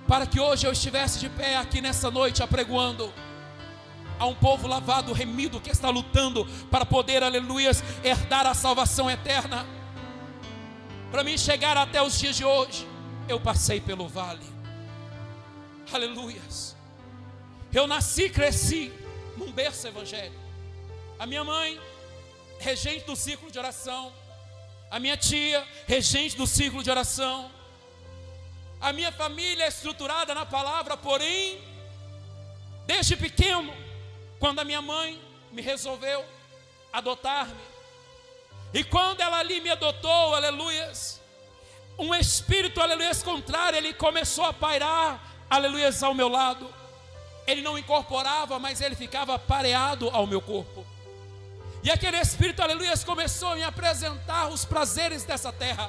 para que hoje eu estivesse de pé aqui nessa noite apregoando a um povo lavado, remido, que está lutando para poder, aleluias, herdar a salvação eterna. Para mim chegar até os dias de hoje, eu passei pelo vale, aleluias. Eu nasci e cresci num berço evangélico. A minha mãe, regente do círculo de oração. A minha tia, regente do círculo de oração. A minha família é estruturada na palavra, porém, desde pequeno, quando a minha mãe me resolveu adotar-me, e quando ela ali me adotou, aleluias, um espírito, aleluias, contrário, ele começou a pairar, aleluias, ao meu lado. Ele não incorporava, mas ele ficava pareado ao meu corpo. E aquele espírito, aleluias, começou a me apresentar os prazeres dessa terra.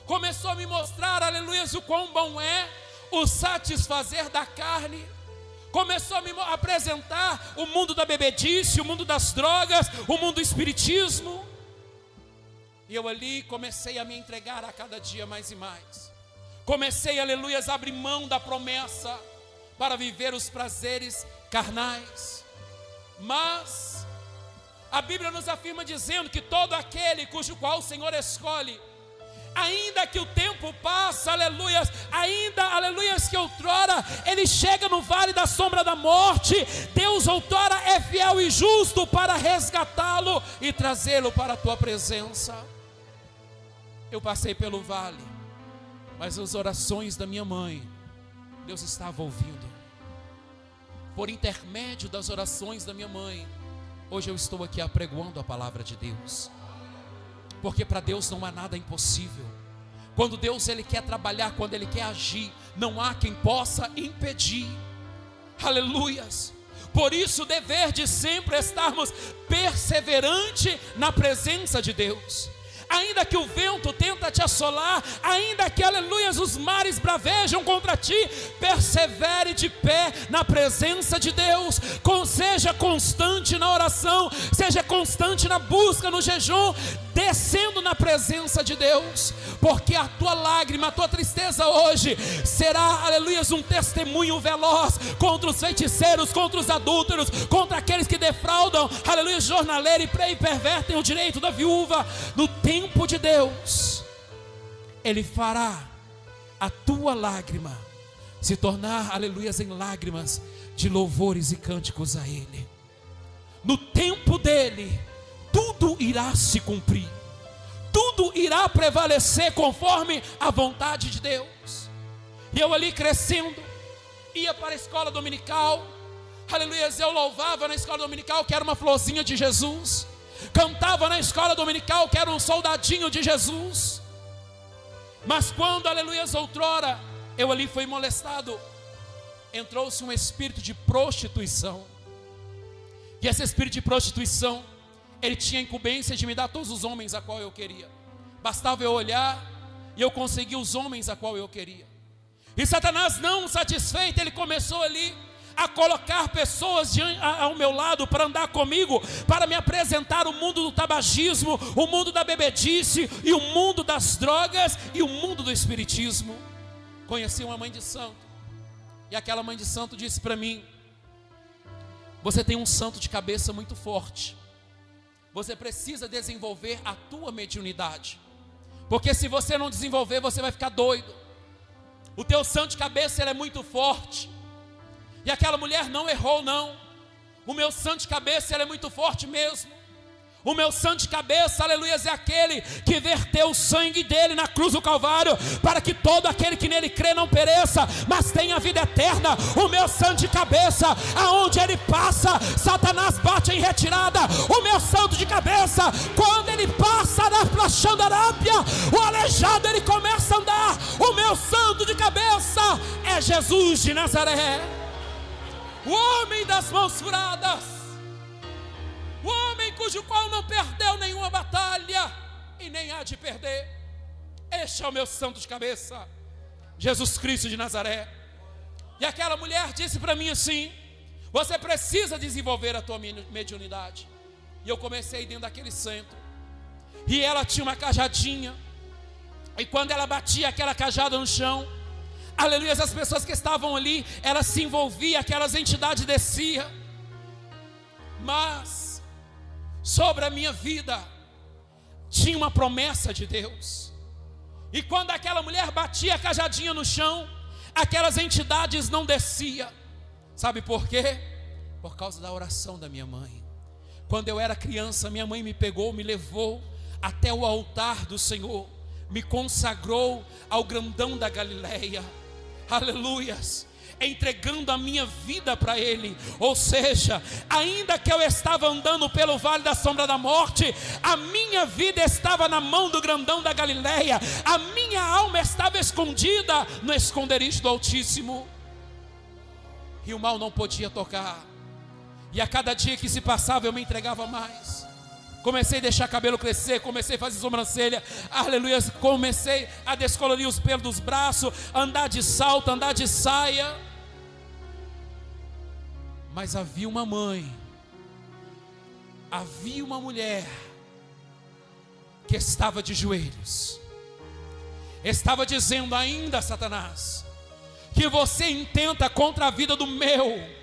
Começou a me mostrar, aleluias, o quão bom é o satisfazer da carne. Começou a me apresentar o mundo da bebedice, o mundo das drogas, o mundo do espiritismo. E eu ali comecei a me entregar a cada dia mais e mais. Comecei, aleluias, a abrir mão da promessa para viver os prazeres carnais. Mas a Bíblia nos afirma dizendo que todo aquele cujo qual o Senhor escolhe, ainda que o tempo passe, aleluias, ainda, aleluias, que outrora ele chega no vale da sombra da morte, Deus outrora é fiel e justo para resgatá-lo e trazê-lo para a tua presença. Eu passei pelo vale, mas as orações da minha mãe, Deus estava ouvindo. Por intermédio das orações da minha mãe, hoje eu estou aqui apregoando a palavra de Deus. Porque para Deus não há nada impossível. Quando Deus ele quer trabalhar, quando ele quer agir, não há quem possa impedir. Aleluias. Por isso o dever de sempre estarmos perseverante na presença de Deus. Ainda que o vento tenta te assolar, ainda que, aleluias, os mares bravejam contra ti, persevere de pé na presença de Deus. Seja constante na oração, seja constante na busca, no jejum, descendo na presença de Deus, porque a tua lágrima, a tua tristeza hoje será, aleluias, um testemunho veloz contra os feiticeiros, contra os adúlteros, contra aqueles que defraudam, aleluia, jornaleiro e pervertem o direito da viúva. No tempo de Deus, Ele fará a tua lágrima se tornar, aleluias, em lágrimas de louvores e cânticos a Ele. No tempo dEle, tudo irá se cumprir, tudo irá prevalecer conforme a vontade de Deus. E eu ali crescendo, ia para a escola dominical, aleluia, eu louvava na escola dominical que era uma florzinha de Jesus, cantava na escola dominical que era um soldadinho de Jesus. Mas quando, aleluia, outrora eu ali fui molestado, entrou-se um espírito de prostituição. E esse espírito de prostituição, ele tinha a incumbência de me dar todos os homens a qual eu queria. Bastava eu olhar e eu conseguia os homens a qual eu queria. E Satanás, não satisfeito, ele começou ali a colocar pessoas ao meu lado para andar comigo, para me apresentar o mundo do tabagismo, o mundo da bebedice, e o mundo das drogas, e o mundo do espiritismo. Conheci uma mãe de santo, e aquela mãe de santo disse para mim: você tem um santo de cabeça muito forte, você precisa desenvolver a tua mediunidade, porque se você não desenvolver, você vai ficar doido. O teu santo de cabeça, ele é muito forte. E aquela mulher não errou, não. O meu santo de cabeça, ele é muito forte mesmo. O meu santo de cabeça, aleluia, é aquele que verteu o sangue dele na cruz do Calvário, para que todo aquele que nele crê não pereça, mas tenha vida eterna. O meu santo de cabeça, aonde ele passa, Satanás bate em retirada. O meu santo de cabeça, quando ele passa na Xandarápia, o aleijado ele começa a andar. O meu santo de cabeça é Jesus de Nazaré, o homem das mãos furadas, o homem cujo qual não perdeu nenhuma batalha e nem há de perder. Este é o meu santo de cabeça, Jesus Cristo de Nazaré. E aquela mulher disse para mim assim: você precisa desenvolver a tua mediunidade. E eu comecei dentro daquele centro, e ela tinha uma cajadinha, e quando ela batia aquela cajada no chão, aleluia, as pessoas que estavam ali, elas se envolviam, aquelas entidades desciam, mas sobre a minha vida tinha uma promessa de Deus. E quando aquela mulher batia a cajadinha no chão, aquelas entidades não desciam. Sabe por quê? Por causa da oração da minha mãe. Quando eu era criança, minha mãe me pegou, me levou até o altar do Senhor, me consagrou ao grandão da Galileia, aleluias, entregando a minha vida para Ele. Ou seja, ainda que eu estava andando pelo vale da sombra da morte, a minha vida estava na mão do grandão da Galileia, a minha alma estava escondida no esconderijo do Altíssimo, e o mal não podia tocar. E a cada dia que se passava eu me entregava mais. Comecei a deixar cabelo crescer, comecei a fazer sobrancelha, aleluia, comecei a descolorir os pelos dos braços, andar de salto, andar de saia. Mas havia uma mãe, havia uma mulher que estava de joelhos, estava dizendo: ainda, Satanás, que você intenta contra a vida do meu,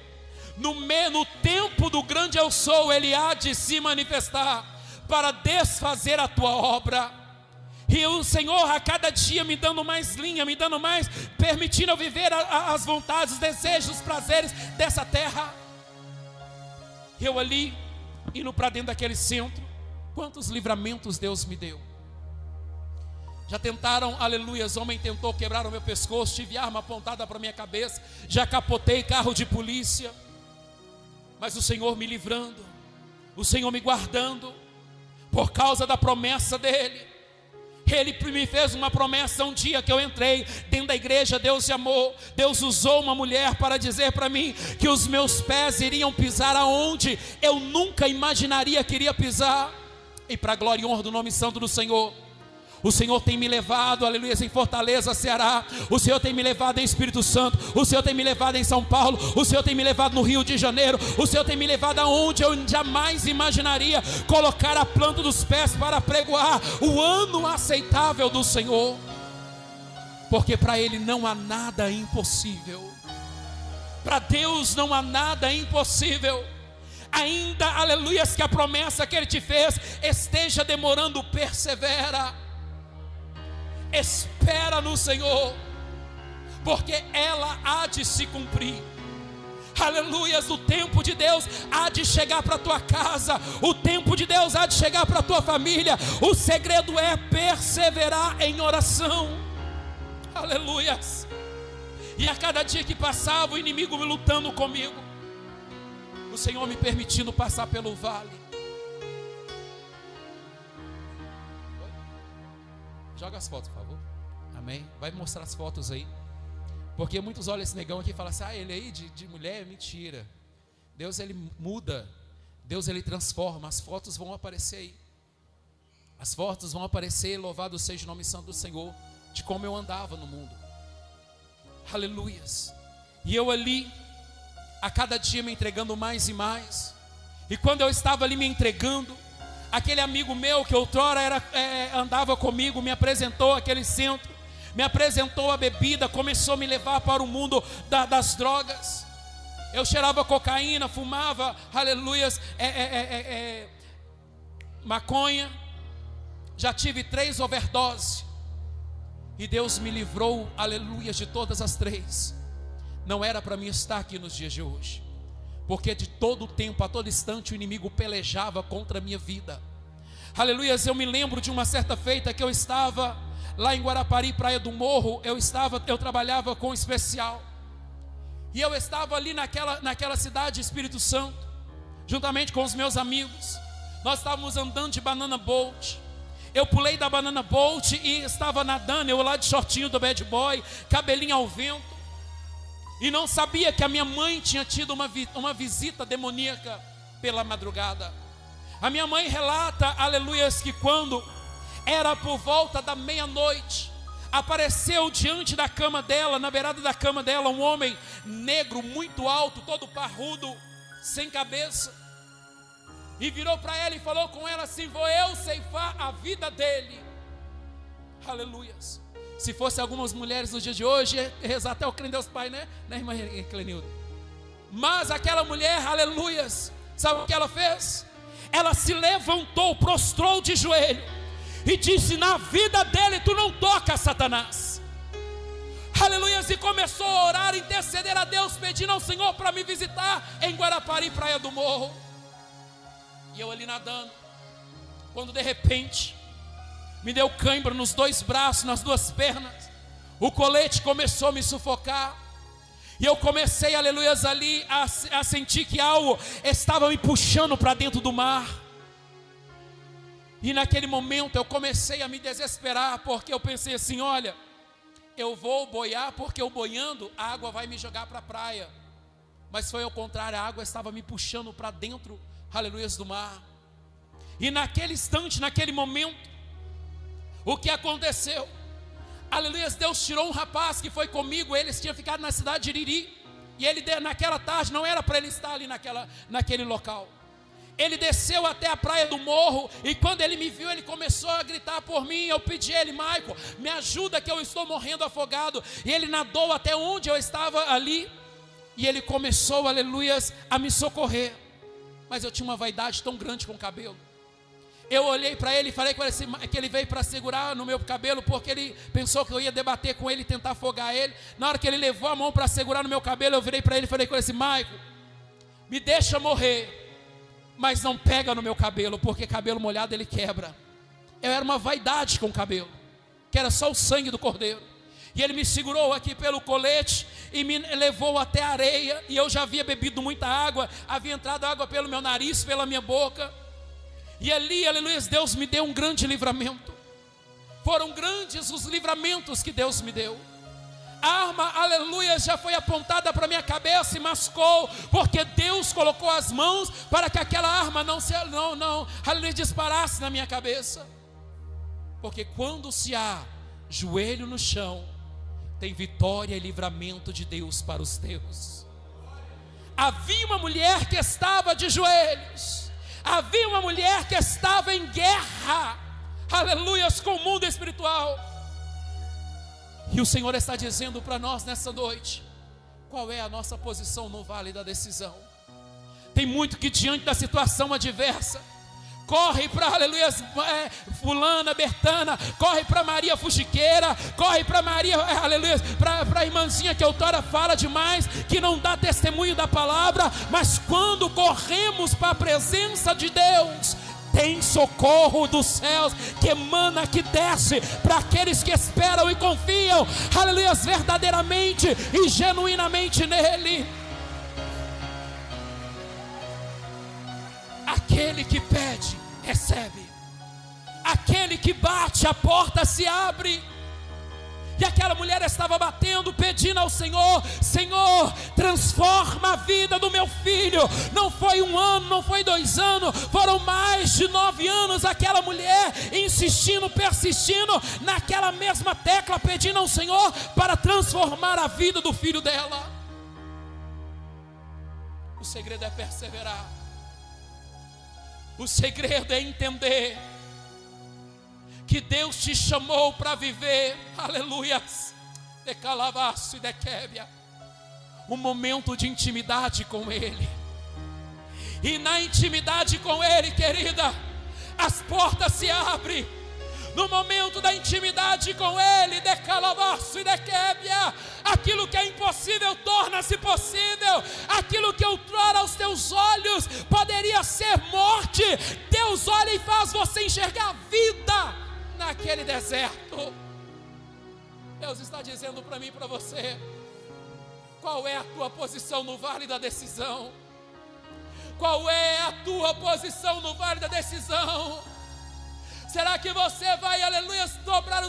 no tempo do grande eu sou, ele há de se manifestar para desfazer a tua obra. E o Senhor a cada dia me dando mais linha, me dando mais, permitindo eu viver as vontades, os desejos, os prazeres dessa terra. Eu ali, indo para dentro daquele centro, quantos livramentos Deus me deu. Já tentaram, aleluias, homem tentou quebrar o meu pescoço, tive arma apontada para a minha cabeça, já capotei carro de polícia, mas o Senhor me livrando, o Senhor me guardando, por causa da promessa dEle. Ele me fez uma promessa um dia que eu entrei dentro da igreja. Deus me amou, Deus usou uma mulher para dizer para mim que os meus pés iriam pisar aonde eu nunca imaginaria que iria pisar, e para a glória e honra do nome santo do Senhor. O Senhor tem me levado, aleluia, em Fortaleza, Ceará. O Senhor tem me levado em Espírito Santo. O Senhor tem me levado em São Paulo. O Senhor tem me levado no Rio de Janeiro. O Senhor tem me levado aonde eu jamais imaginaria colocar a planta dos pés para pregoar o ano aceitável do Senhor. Porque para Ele não há nada impossível. Para Deus não há nada impossível. Ainda, aleluia, que a promessa que Ele te fez esteja demorando, persevera. Espera no Senhor, porque ela há de se cumprir. Aleluias, o tempo de Deus há de chegar para a tua casa, o tempo de Deus há de chegar para a tua família. O segredo é perseverar em oração. Aleluias. E a cada dia que passava, o inimigo me lutando comigo, o Senhor me permitindo passar pelo vale. Joga as fotos, por favor. Amém. Vai mostrar as fotos aí. Porque muitos olham esse negão aqui e falam assim: ah, ele aí de mulher é mentira. Deus, ele muda. Deus, ele transforma. As fotos vão aparecer aí. As fotos vão aparecer. Louvado seja o nome santo do Senhor, de como eu andava no mundo. Aleluias. E eu ali, a cada dia me entregando mais e mais. E quando eu estava ali me entregando, aquele amigo meu que outrora andava comigo, me apresentou aquele centro, me apresentou a bebida, começou a me levar para o mundo das drogas. Eu cheirava cocaína, fumava, aleluias, maconha, já tive 3 overdoses, e Deus me livrou, aleluia, de todas as 3. Não era para mim estar aqui nos dias de hoje, porque de todo tempo, a todo instante, o inimigo pelejava contra a minha vida. Aleluias, eu me lembro de uma certa feita que eu estava lá em Guarapari, Praia do Morro. Eu trabalhava com especial, e eu estava ali naquela cidade, Espírito Santo, juntamente com os meus amigos. Nós estávamos andando de banana boat. Eu pulei da banana boat e estava nadando, eu lá de shortinho do bad boy, cabelinho ao vento, e não sabia que a minha mãe tinha tido uma visita demoníaca pela madrugada. A minha mãe relata, aleluias, que quando era por volta da meia-noite, apareceu diante da cama dela, na beirada da cama dela, um homem negro, muito alto, todo parrudo, sem cabeça, e virou para ela e falou com ela assim: vou eu ceifar a vida dele. Aleluias. Se fosse algumas mulheres no dia de hoje, rezar até o crê em Deus Pai, né irmã Clenilda? Mas aquela mulher, aleluias, sabe o que ela fez? Ela se levantou, prostrou de joelho e disse: na vida dele tu não tocas, Satanás. Aleluias, e começou a orar, interceder a Deus, pedindo ao Senhor para me visitar em Guarapari, Praia do Morro. E eu ali nadando, quando de repente me deu cãibra nos 2 braços, nas 2 pernas, o colete começou a me sufocar, e eu comecei, aleluias, ali a sentir que algo estava me puxando para dentro do mar. E naquele momento eu comecei a me desesperar, porque eu pensei assim: olha, eu vou boiar, porque eu boiando, a água vai me jogar para a praia. Mas foi ao contrário, a água estava me puxando para dentro, aleluias, do mar. E naquele instante, naquele momento, o que aconteceu? Aleluias, Deus tirou um rapaz que foi comigo. Eles tinham ficado na cidade de Iriri, e ele naquela tarde não era para ele estar ali naquele local. Ele desceu até a Praia do Morro, e quando ele me viu, ele começou a gritar por mim. Eu pedi a ele: Michael, me ajuda que eu estou morrendo afogado. E ele nadou até onde eu estava ali, e ele começou, aleluias, a me socorrer. Mas eu tinha uma vaidade tão grande com o cabelo. Eu olhei para ele e falei com ele que ele veio para segurar no meu cabelo, porque ele pensou que eu ia debater com ele e tentar afogar ele. Na hora que ele levou a mão para segurar no meu cabelo, eu virei para ele e falei com ele assim: Michael, me deixa morrer, mas não pega no meu cabelo, porque cabelo molhado ele quebra. Eu era uma vaidade com o cabelo, que era só o sangue do cordeiro. E ele me segurou aqui pelo colete e me levou até a areia, e eu já havia bebido muita água, havia entrado água pelo meu nariz, pela minha boca. E ali, aleluia, Deus me deu um grande livramento. Foram grandes os livramentos que Deus me deu. A arma, aleluia, já foi apontada para minha cabeça e mascou, porque Deus colocou as mãos para que aquela arma aleluia, disparasse na minha cabeça. Porque quando se há joelho no chão, tem vitória e livramento de Deus para os teus. Havia uma mulher que estava de joelhos. Havia uma mulher que estava em guerra, aleluias, com o mundo espiritual. E o Senhor está dizendo para nós nessa noite: qual é a nossa posição no vale da decisão? Tem muito que diante da situação adversa, corre para, aleluia, fulana, Bertana, corre para Maria Fuxiqueira, corre para Maria, aleluia, para a irmãzinha que outrora fala demais, que não dá testemunho da palavra. Mas quando corremos para a presença de Deus, tem socorro dos céus que emana, que desce para aqueles que esperam e confiam, aleluia, verdadeiramente e genuinamente nele. Aquele que pede, recebe. Aquele que bate, a porta se abre. E aquela mulher estava batendo, pedindo ao Senhor: Senhor, transforma a vida do meu filho. Não foi 1 ano, não foi 2 anos, foram mais de 9 anos. Aquela mulher insistindo, persistindo naquela mesma tecla, pedindo ao Senhor para transformar a vida do filho dela. O segredo é perseverar. O segredo é entender que Deus te chamou para viver, aleluias, de calavaço e de québia, um momento de intimidade com Ele. E na intimidade com Ele, querida, as portas se abrem. No momento da intimidade com Ele, de calavaço e de québia, aquilo que é impossível torna-se possível. Aquilo que outrora aos teus olhos poderia ser morte, Deus olha e faz você enxergar a vida naquele deserto. Deus está dizendo para mim e para você: qual é a tua posição no vale da decisão? Qual é a tua posição no vale da decisão? Será que você vai, aleluia, dobrar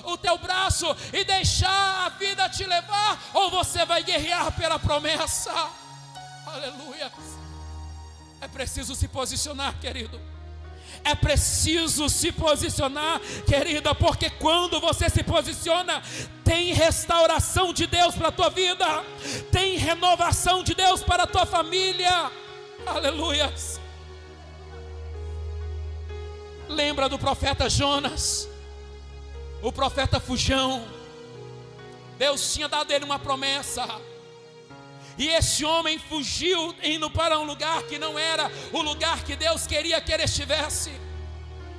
o teu braço e deixar a vida te levar? Ou você vai guerrear pela promessa? Aleluia. É preciso se posicionar, querido. É preciso se posicionar, querida, porque quando você se posiciona, tem restauração de Deus para a tua vida, tem renovação de Deus para a tua família. Aleluia. Lembra do profeta Jonas? o profeta Fujão. Deus tinha dado a ele uma promessa. E esse homem fugiu, indo para um lugar que não era o lugar que Deus queria que ele estivesse.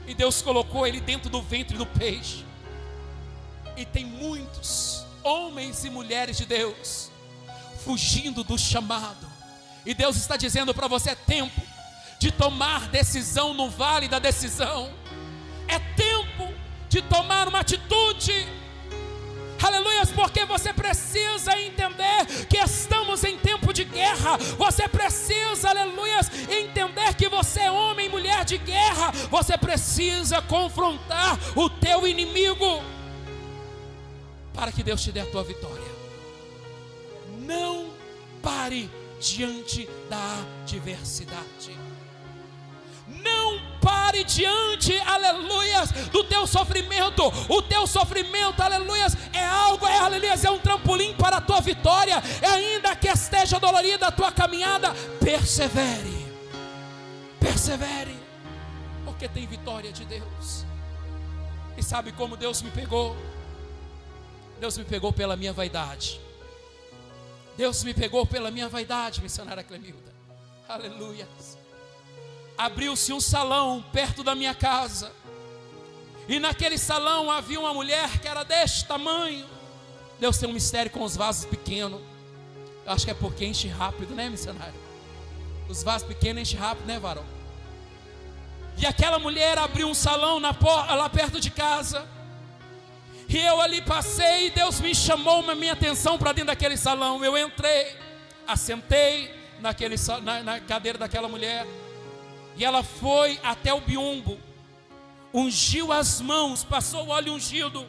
E Deus colocou ele dentro do ventre do peixe. E tem muitos homens e mulheres de Deus fugindo do chamado. E Deus está dizendo para você: é tempo de tomar decisão no vale da decisão. É tempo de tomar uma atitude. Aleluias, porque você precisa entender que estamos em tempo de guerra. Você precisa, aleluias, entender que você é homem e mulher de guerra. Você precisa confrontar o teu inimigo para que Deus te dê a tua vitória. Não pare diante da adversidade. Não pare diante, aleluias, do teu sofrimento. O teu sofrimento, aleluias, é algo, aleluias, é um trampolim para a tua vitória. E ainda que esteja dolorida a tua caminhada, persevere. Persevere, porque tem vitória de Deus. E sabe como Deus me pegou? Deus me pegou pela minha vaidade. Deus me pegou pela minha vaidade, missionária Clemilda. Aleluia. Abriu-se um salão perto da minha casa. E naquele salão havia uma mulher que era deste tamanho. Deus tem um mistério com os vasos pequenos. Eu acho que é porque enche rápido, né, missionário? Os vasos pequenos enchem rápido, né, varão? E aquela mulher abriu um salão lá perto de casa. E eu ali passei e Deus me chamou a minha atenção para dentro daquele salão. Eu entrei, assentei na cadeira daquela mulher. E ela foi até o biombo, ungiu as mãos, passou o óleo ungido,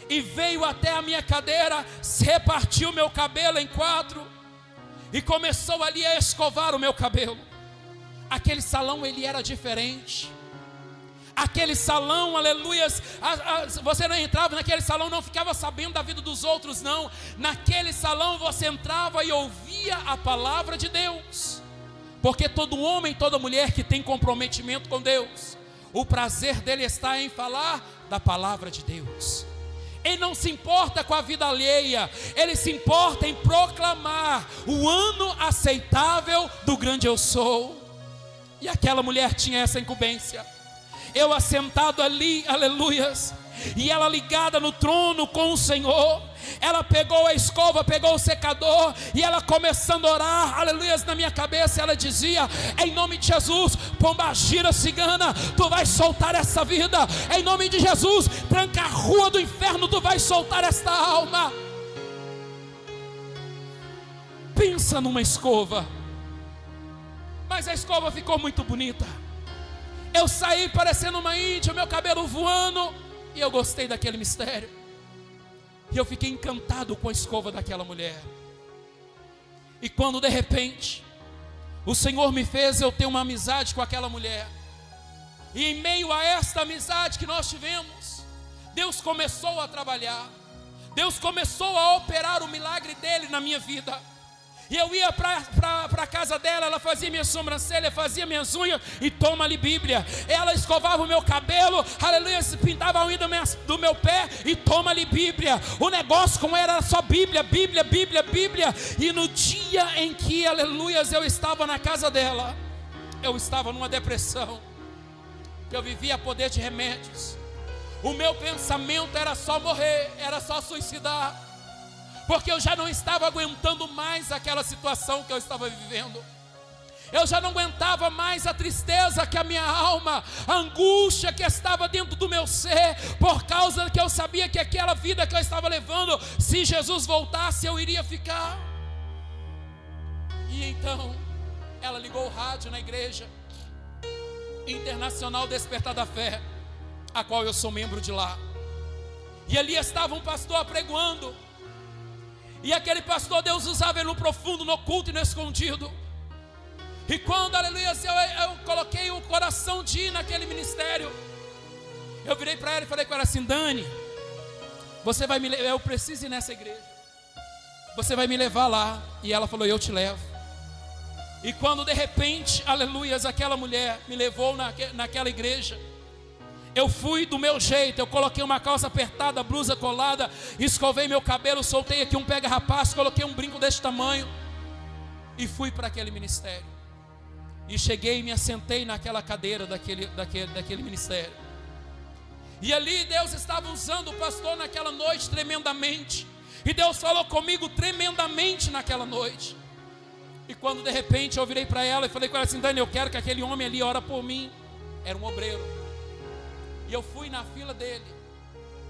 e veio até a minha cadeira, repartiu meu cabelo em 4, e começou ali a escovar o meu cabelo. Aquele salão, ele era diferente. Aquele salão, aleluias, você não entrava naquele salão, não ficava sabendo da vida dos outros, não. Naquele salão você entrava e ouvia a palavra de Deus. Porque todo homem, toda mulher que tem comprometimento com Deus, o prazer dele está em falar da palavra de Deus. Ele não se importa com a vida alheia, ele se importa em proclamar o ano aceitável do grande eu sou. E aquela mulher tinha essa incumbência. Eu assentado ali, aleluias, e ela ligada no trono com o Senhor. Ela pegou a escova, pegou o secador, e ela começando a orar, aleluias, na minha cabeça ela dizia: em nome de Jesus, pombagira cigana, tu vais soltar essa vida. Em nome de Jesus, tranca a rua do inferno, tu vais soltar esta alma. Pensa numa escova. Mas a escova ficou muito bonita. Eu saí parecendo uma índia, meu cabelo voando, e eu gostei daquele mistério. E eu fiquei encantado com a escova daquela mulher. E quando de repente o Senhor me fez eu ter uma amizade com aquela mulher, e em meio a esta amizade que nós tivemos, Deus começou a trabalhar. Deus começou a operar o milagre dele na minha vida. E eu ia para a casa dela, ela fazia minha sobrancelha, fazia minhas unhas, e toma ali Bíblia. Ela escovava o meu cabelo, aleluia, pintava a unha do meu pé, e toma ali Bíblia. O negócio com ela era só Bíblia, Bíblia, Bíblia, Bíblia. E no dia em que, aleluia, eu estava na casa dela, eu estava numa depressão, que eu vivia a poder de remédios. O meu pensamento era só morrer, era só suicidar, porque eu já não estava aguentando mais aquela situação que eu estava vivendo. Eu já não aguentava mais a tristeza que a minha alma, a angústia que estava dentro do meu ser, por causa que eu sabia que aquela vida que eu estava levando, se Jesus voltasse, eu iria ficar. E então, ela ligou o rádio na igreja Internacional Despertar da Fé, a qual eu sou membro de lá. E ali estava um pastor apregoando. E aquele pastor, Deus usava ele no profundo, no oculto e no escondido. E quando, aleluia, eu coloquei o coração de ir naquele ministério, eu virei para ela e falei com ela assim: Dani, você vai me levar, eu preciso ir nessa igreja, você vai me levar lá. E ela falou: eu te levo. E quando de repente, aleluia, aquela mulher me levou naquela igreja, Eu fui do meu jeito, eu coloquei uma calça apertada, blusa colada, escovei meu cabelo, soltei aqui um pega-rapaz, coloquei um brinco desse tamanho e fui para aquele ministério. E cheguei e me assentei naquela cadeira daquele ministério. E ali Deus estava usando o pastor naquela noite tremendamente. E Deus falou comigo tremendamente naquela noite. E quando de repente eu virei para ela e falei com ela assim: Dani, eu quero que aquele homem ali ore por mim. Era um obreiro. E eu fui na fila dele.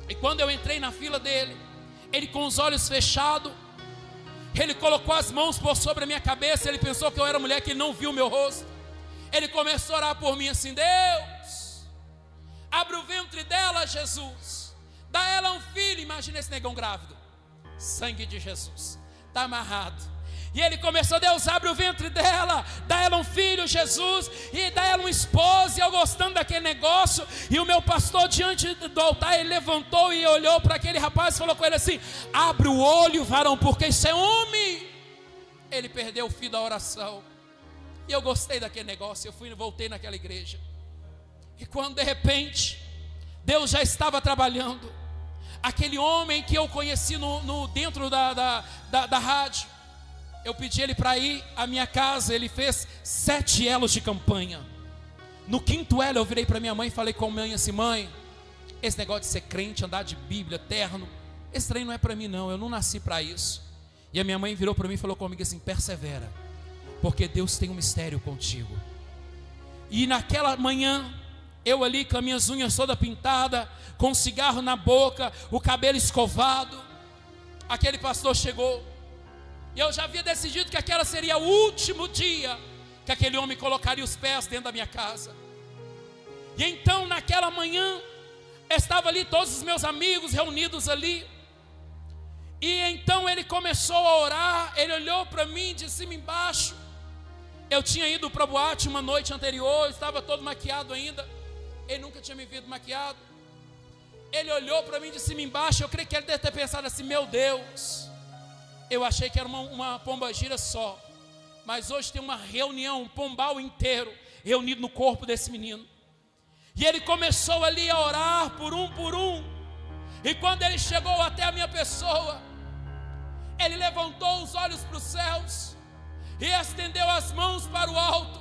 E quando eu entrei na fila dele, ele com os olhos fechados, ele colocou as mãos por sobre a minha cabeça. Ele pensou que eu era mulher, que ele não viu o meu rosto. Ele começou a orar por mim assim: Deus, abre o ventre dela, Jesus, dá ela um filho. Imagina esse negão grávido. Sangue de Jesus, está amarrado. E ele começou: Deus, abre o ventre dela, dá ela um filho, Jesus, e dá ela uma esposa. E eu gostando daquele negócio. E o meu pastor diante do altar, ele levantou e olhou para aquele rapaz e falou com ele assim: abre o olho, varão, porque isso é homem. Ele perdeu o fio da oração. E eu gostei daquele negócio. Eu fui e voltei naquela igreja. E quando de repente Deus já estava trabalhando, aquele homem que eu conheci dentro da rádio, eu pedi ele para ir à minha casa. Ele fez 7 elos de campanha. No 5º elo eu virei para minha mãe e falei com a mãe assim: mãe, esse negócio de ser crente, andar de Bíblia, terno, esse trem não é para mim não, eu não nasci para isso. E a minha mãe virou para mim e falou comigo assim: persevera, porque Deus tem um mistério contigo. E naquela manhã, eu ali com as minhas unhas toda pintada, com um cigarro na boca, o cabelo escovado, aquele pastor chegou. E eu já havia decidido que aquela seria o último dia que aquele homem colocaria os pés dentro da minha casa. E então naquela manhã, estava ali todos os meus amigos reunidos ali. E então ele começou a orar. Ele olhou para mim de cima embaixo. Eu tinha ido para a boate uma noite anterior, estava todo maquiado ainda. Ele nunca tinha me visto maquiado. Ele olhou para mim de cima embaixo. Eu creio que ele deve ter pensado assim: meu Deus, eu achei que era uma pombagira só, mas hoje tem uma reunião, um pombal inteiro reunido no corpo desse menino. E ele começou ali a orar por um. E quando ele chegou até a minha pessoa, ele levantou os olhos para os céus e estendeu as mãos para o alto.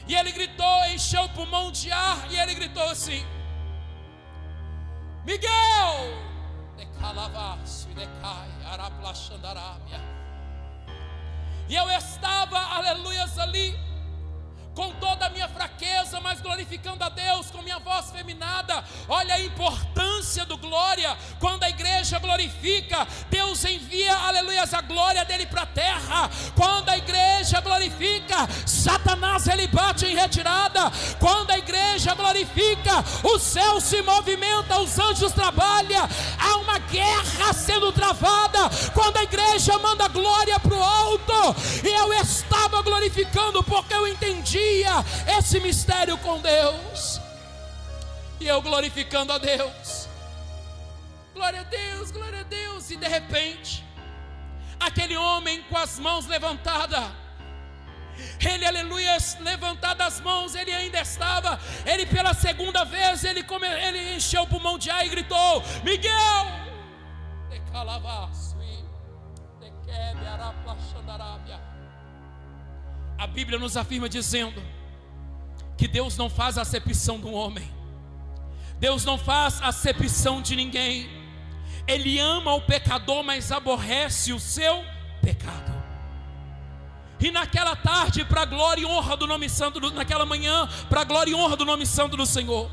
E ele gritou, encheu o pulmão de ar, e ele gritou assim: Miguel! E eu estava, aleluias, ali com toda a minha fraqueza, mas glorificando a Deus com minha voz feminada. Olha a importância do glória. Quando a igreja glorifica, Deus envia, aleluias, a glória dele para a terra. Quando a igreja glorifica, Satanás ele bate em retirada. Quando a igreja glorifica, o céu se movimenta, os anjos trabalham, há uma guerra sendo travada. Quando a igreja manda glória para o alto, e eu estava glorificando porque eu entendi esse mistério com Deus. E eu glorificando a Deus, glória a Deus, glória a Deus. E de repente, aquele homem com as mãos levantadas, ele, aleluia, levantado as mãos, ele ainda estava, ele pela segunda vez, ele encheu o pulmão de ar e gritou: Miguel, de calavaço e de quebe araplaxandarábia. A Bíblia nos afirma dizendo que Deus não faz acepção do homem. Deus não faz acepção de ninguém. Ele ama o pecador, mas aborrece o seu pecado. E naquela tarde, para a glória e honra do nome santo, naquela manhã, para a glória e honra do nome santo do Senhor,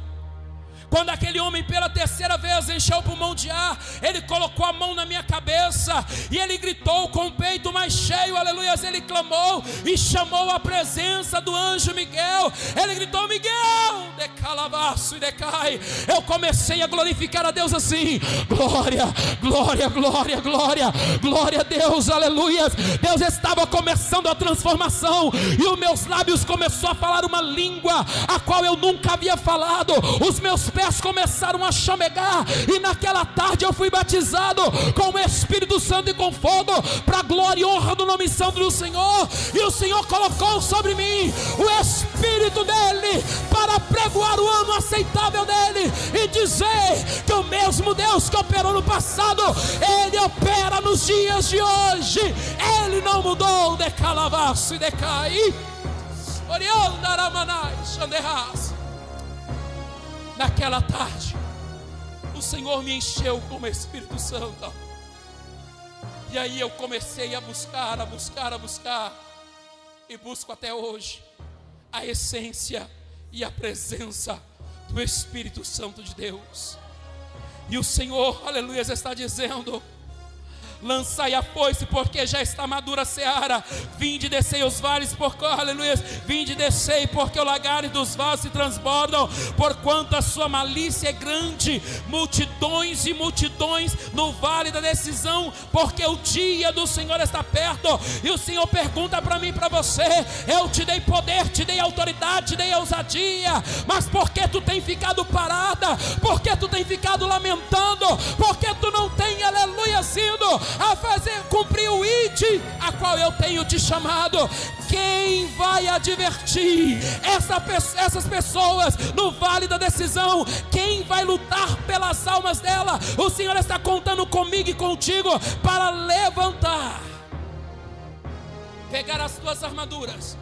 quando aquele homem pela terceira vez encheu o pulmão de ar, ele colocou a mão na minha cabeça e ele gritou com o peito mais cheio, aleluia, ele clamou e chamou a presença do anjo Miguel. Ele gritou: Miguel, de calavaço e decai. Eu comecei a glorificar a Deus assim: glória, glória, glória, glória, glória a Deus, aleluia. Deus estava começando a transformação e os meus lábios começaram a falar uma língua a qual eu nunca havia falado. Os meus pés começaram a chamegar, e naquela tarde eu fui batizado com o Espírito Santo e com fogo, para a glória e honra do nome santo do Senhor, e o Senhor colocou sobre mim o Espírito dele para pregoar o ano aceitável dele e dizer que o mesmo Deus que operou no passado, ele opera nos dias de hoje. Ele não mudou. De calavaço e de cair. Naquela tarde, o Senhor me encheu com o Espírito Santo. E aí eu comecei a buscar, e busco até hoje a essência e a presença do Espírito Santo de Deus. E o Senhor, aleluia, está dizendo: lançai a foice, porque já está madura a seara. Vinde e descei os vales, porque, aleluia, vinde e descei, porque o lagares dos vasos se transbordam, porquanto a sua malícia é grande. Multidões e multidões no vale da decisão, porque o dia do Senhor está perto. E o Senhor pergunta para mim e para você: eu te dei poder, te dei autoridade, te dei ousadia, mas por que tu tem ficado parada? Por que tu tem ficado lamentando? Por que tu não tem, aleluia, sido a fazer cumprir o ID a qual eu tenho te chamado? Quem vai advertir essas pessoas no vale da decisão? Quem vai lutar pelas almas dela? O Senhor está contando comigo e contigo para levantar, pegar as tuas armaduras,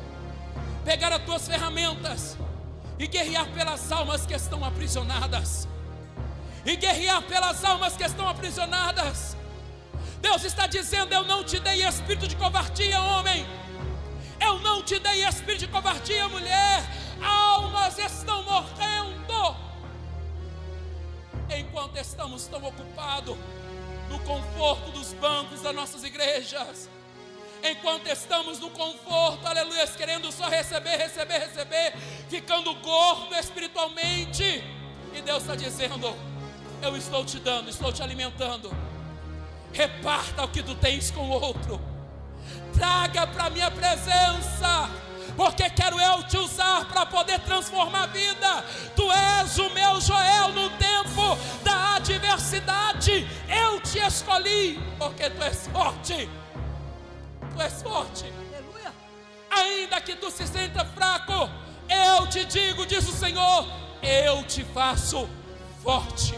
pegar as tuas ferramentas e guerrear pelas almas que estão aprisionadas. Deus está dizendo: eu não te dei espírito de covardia, homem. Eu não te dei espírito de covardia, mulher. Almas estão morrendo enquanto estamos tão ocupados no conforto dos bancos das nossas igrejas. Enquanto estamos no conforto, aleluia, querendo só receber, ficando gordo espiritualmente. E Deus está dizendo: eu estou te dando, estou te alimentando. Reparta o que tu tens com o outro. Traga para a minha presença, porque quero eu te usar para poder transformar a vida. Tu és o meu Joel no tempo da adversidade. Eu te escolhi porque tu és forte. Tu és forte. Aleluia. Ainda que tu se sinta fraco, eu te digo, diz o Senhor, eu te faço forte.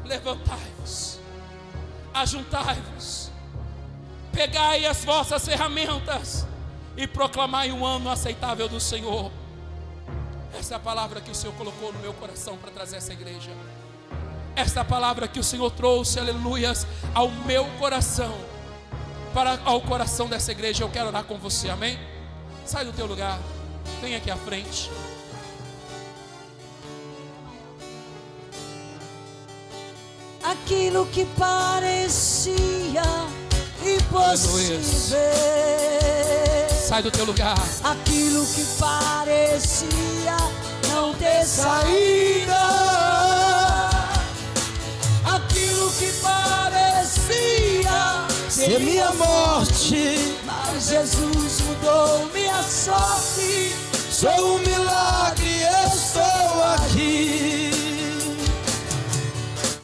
Levantai-vos, ajuntai-vos, pegai as vossas ferramentas e proclamai um ano aceitável do Senhor. Essa é a palavra que o Senhor colocou no meu coração para trazer essa igreja. Essa é a palavra que o Senhor trouxe, aleluias, ao meu coração, ao coração dessa igreja. Eu quero orar com você, amém? Sai do teu lugar, vem aqui à frente. Aquilo que parecia impossível, sai do teu lugar. Aquilo que parecia não ter saída, aquilo que parecia ser minha morte, mas Jesus mudou minha sorte. Sou um milagre